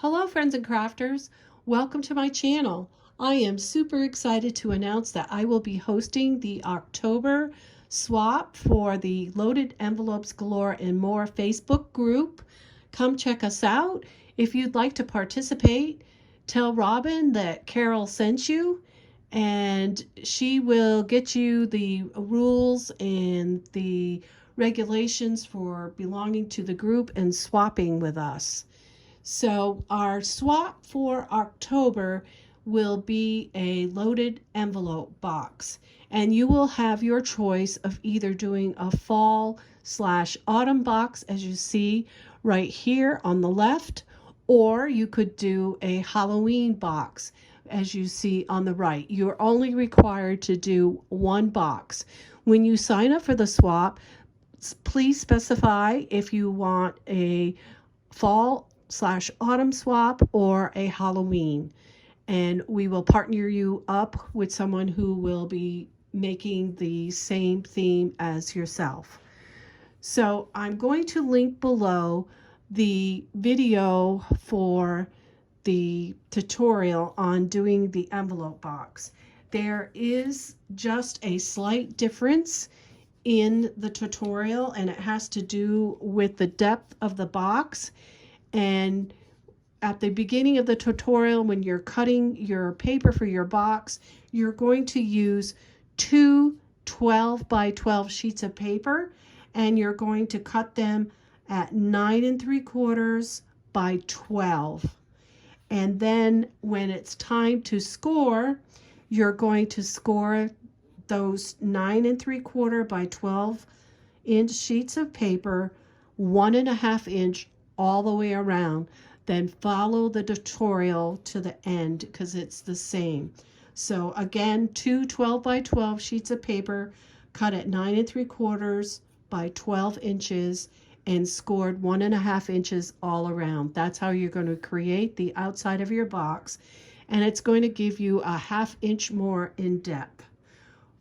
Hello friends and crafters, welcome to my channel. I am super excited to announce that I will be hosting the October swap for the Loaded Envelopes Galore and More Facebook group. Come check us out. If you'd like to participate, tell Robin that Carol sent you and she will get you the rules and the regulations for belonging to the group and swapping with us. So our swap for October will be a loaded envelope box, and you will have your choice of either doing a fall/autumn box as you see right here on the left, or you could do a Halloween box as you see on the right. You're only required to do one box. When you sign up for the swap, please specify if you want a fall/autumn swap or a Halloween. And we will partner you up with someone who will be making the same theme as yourself. So I'm going to link below the video for the tutorial on doing the envelope box. There is just a slight difference in the tutorial, and it has to do with the depth of the box. And at the beginning of the tutorial, when you're cutting your paper for your box, you're going to use two 12 by 12 sheets of paper, and you're going to cut them at 9 3/4 by 12. And then when it's time to score, you're going to score those 9 3/4 by 12-inch sheets of paper 1.5 inch all the way around. Then follow the tutorial to the end because it's the same. So again, two 12 by 12 sheets of paper cut at 9 3/4 by 12 inches and scored 1.5 inches all around. That's how you're going to create the outside of your box, and it's going to give you a 1/2 inch more in depth.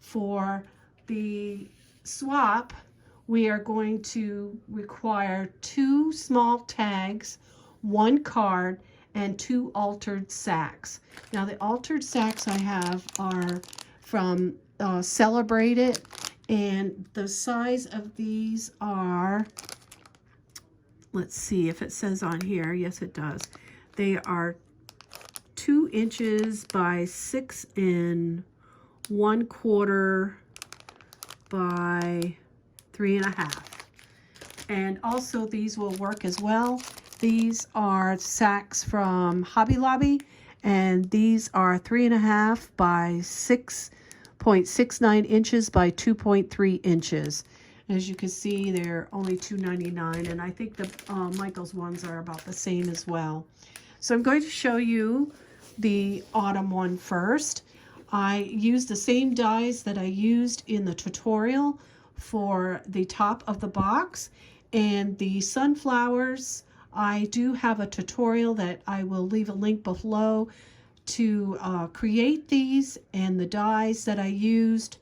For the swap, we are going to require two small tags, one card, and two altered sacks. Now the altered sacks I have are from Celebrate It, and the size of these are, let's see if it says on here. Yes, it does. They are 2 inches by 6 1/4 by 3.5. And also these will work as well. These are sacks from Hobby Lobby, and these are 3.5 by 6.69 inches by 2.3 inches. As you can see, they're only $2.99, and I think the Michaels ones are about the same as well. So I'm going to show you the autumn one first. I used the same dies that I used in the tutorial for the top of the box, and the sunflowers, I do have a tutorial that I will leave a link below to create these, and the dies that I used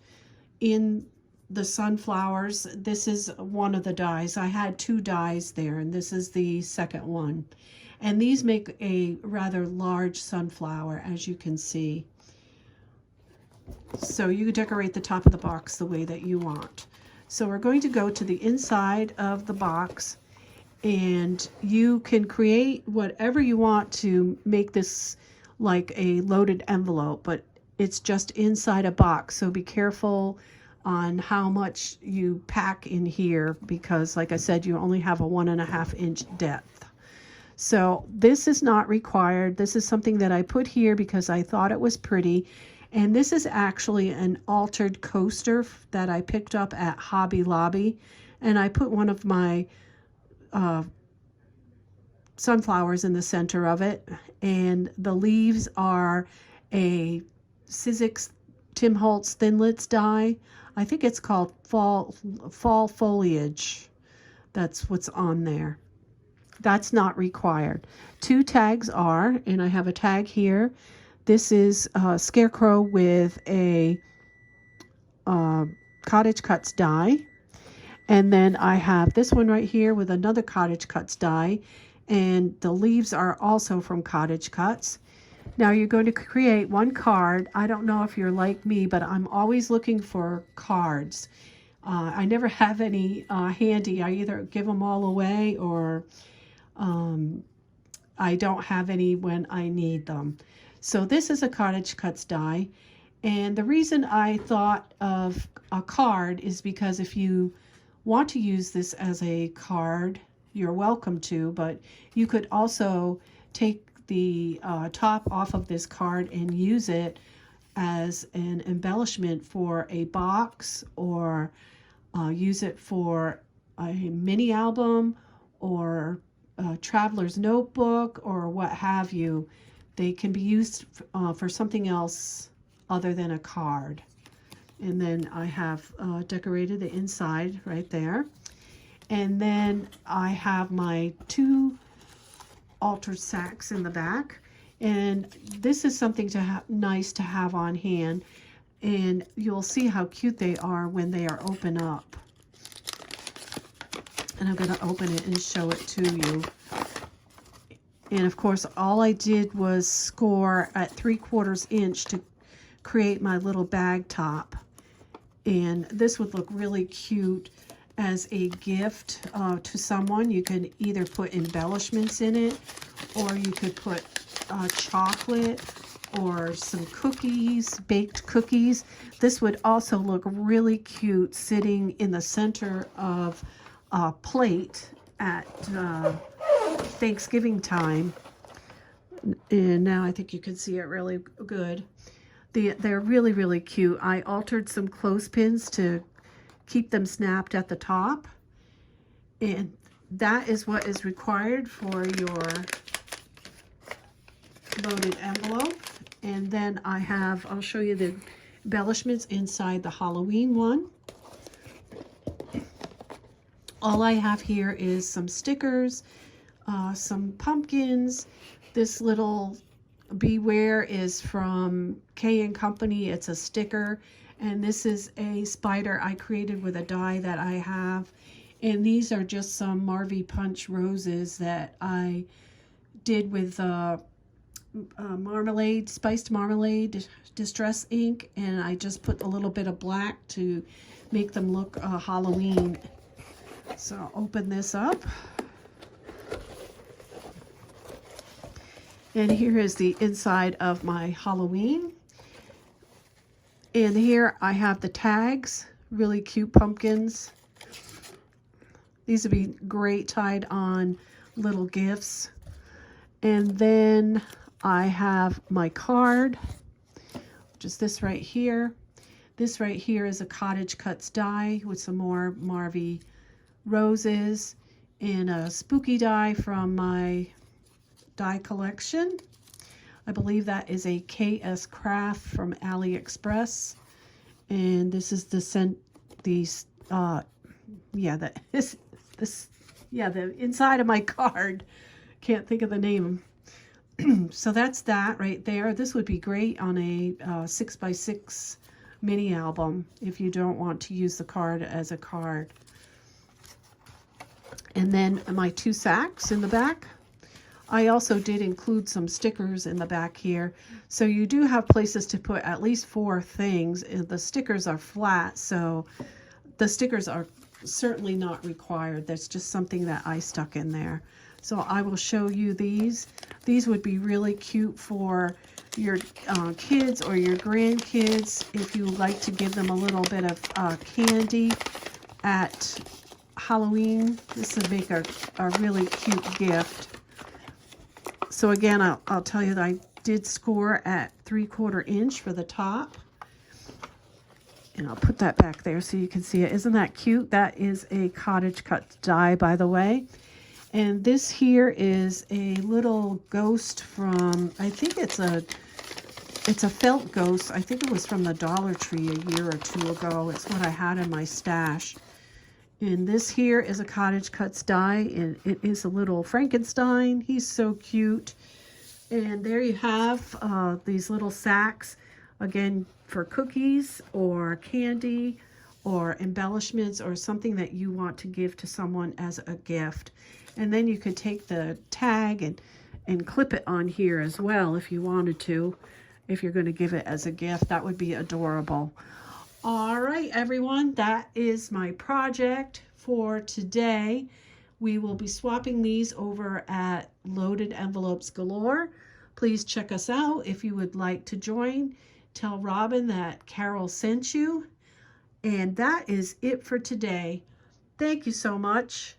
in the sunflowers. This is one of the dies. I had two dies there, and this is the second one. And these make a rather large sunflower, as you can see. So you can decorate the top of the box the way that you want. So we're going to go to the inside of the box, and you can create whatever you want to make this like a loaded envelope, but it's just inside a box. So be careful on how much you pack in here, because like I said, you only have a 1.5 inch depth. So this is not required. This is something that I put here because I thought it was pretty. And this is actually an altered coaster that I picked up at Hobby Lobby. And I put one of my sunflowers in the center of it. And the leaves are a Sizzix Tim Holtz Thinlits die. I think it's called Fall Foliage. That's what's on there. That's not required. Two tags are, and I have a tag here. This is a Scarecrow with a Cottage Cuts die. And then I have this one right here with another Cottage Cuts die. And the leaves are also from Cottage Cuts. Now you're going to create one card. I don't know if you're like me, but I'm always looking for cards. I never have any handy. I either give them all away or I don't have any when I need them. So this is a Cottage Cuts die. And the reason I thought of a card is because if you want to use this as a card, you're welcome to, but you could also take the top off of this card and use it as an embellishment for a box, or use it for a mini album or a traveler's notebook or what have you. They can be used for something else other than a card. And then I have decorated the inside right there. And then I have my 2 altered sacks in the back. And this is something nice to have on hand. And you'll see how cute they are when they are open up. And I'm going to open it and show it to you. And of course, all I did was score at 3/4 inch to create my little bag top. And this would look really cute as a gift to someone. You can either put embellishments in it, or you could put chocolate or some cookies, baked cookies. This would also look really cute sitting in the center of a plate at Thanksgiving time. And now I think you can see it really good. They're really, really cute. I altered some clothespins to keep them snapped at the top. And that is what is required for your loaded envelope. And then I'll show you the embellishments inside the Halloween one. All I have here is some stickers, some pumpkins. This little Beware is from K & Company. It's a sticker. And this is a spider I created with a die that I have. And these are just some Marvy Punch roses that I did with marmalade, spiced marmalade, distress ink. And I just put a little bit of black to make them look Halloween. So I'll open this up. And here is the inside of my Halloween. And here I have the tags, really cute pumpkins. These would be great tied on little gifts. And then I have my card, which is this right here. This right here is a Cottage Cuts die with some more Marvy roses and a spooky die from my die collection. I believe that is a KS Craft from AliExpress. And this is the inside of my card. Can't think of the name. So that's that right there. This would be great on a 6x6 mini album if you don't want to use the card as a card. And then my 2 sacks in the back. I also did include some stickers in the back here. So you do have places to put at least 4 things. The stickers are flat, so the stickers are certainly not required. That's just something that I stuck in there. So I will show you these. These would be really cute for your kids or your grandkids if you like to give them a little bit of candy at Halloween. This would make a really cute gift. So again, I'll tell you that I did score at 3/4 inch for the top. And I'll put that back there so you can see it. Isn't that cute? That is a Cottage Cut die, by the way. And this here is a little ghost from, I think it's a felt ghost. I think it was from the Dollar Tree a year or 2 ago. It's what I had in my stash. And this here is a Cottage Cuts die, and it is a little Frankenstein. He's so cute. And there you have these little sacks, again, for cookies or candy or embellishments or something that you want to give to someone as a gift. And then you could take the tag and clip it on here as well if you wanted to. If you're going to give it as a gift, that would be adorable. All right, everyone, that is my project for today. We will be swapping these over at Loaded Envelopes Galore. Please check us out if you would like to join. Tell Robin that Carol sent you. And that is it for today. Thank you so much.